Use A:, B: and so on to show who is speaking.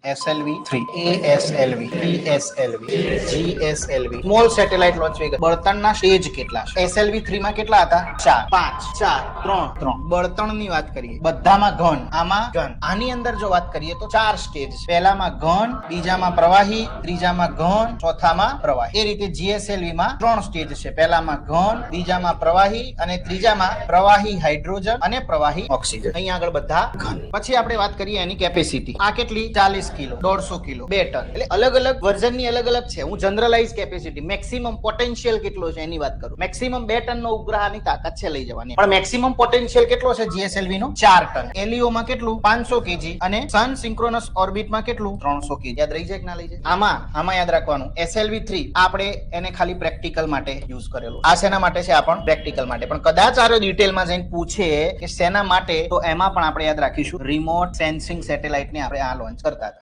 A: SLV3, ASLV, PSLV, GSLV. Small satellite launch vehicle. બળતણના stage કેટલા છે? SLV3 માં કેટલા હતા? 4, 5, 4, 3, 3. બળતણની વાત કરીએ, બધામાં ઘન, આમાં ઘન. આની અંદર જો વાત કરીએ તો 4 સ્ટેજ છે. પહેલામાં ઘન, બીજામાં પ્રવાહી, ત્રીજામાં ઘન, ચોથામાં પ્રવાહી. એ રીતે GSLV માં 3 સ્ટેજ છે. પહેલામાં ઘન, બીજામાં પ્રવાહી અને ત્રીજામાં પ્રવાહી હાઇડ્રોજન અને પ્રવાહી ઓક્સિજન. અહીંયા આગળ બધા ઘન. પછી આપણે વાત કરીએ એની કેપેસિટી. આ કેટલી? 40 કિલો, 150 કિલો, 2 ટન. એટલે અલગ અલગ વર્ઝનની અલગ અલગ છે. હું જનરલાઇઝ કેપેસિટી, મેક્સિમમ પોટેન્શિયલ કેટલો છે એની વાત કરું. મેક્સિમમ 2 ટન નો ઉપગ્રહની તાકાત છે લઈ જવાની, પણ મેક્સિમમ પોટેન્શિયલ કેટલો છે GSLV નો? 4 ટન. LEO માં કેટલું? 500 kg અને સન સિંક્રોનસ ઓર્બિટ માં કેટલું? 300 kg. યાદ રહી જાય કે ના લઈ જાય? આમાં યાદ રાખવાનું, SLV3 આપણે એને ખાલી પ્રેક્ટિકલ માટે યુઝ કરેલું. આ શેના માટે છે? આ પણ પ્રેક્ટિકલ માટે. પણ કદાચ આરો ડિટેલમાં જઈને પૂછે કે શેના માટે, તો એમાં પણ આપણે યાદ રાખીશું રિમોટ સેન્સિંગ સેટેલાઇટ ને આપણે આ લોન્ચ કરતા હતા.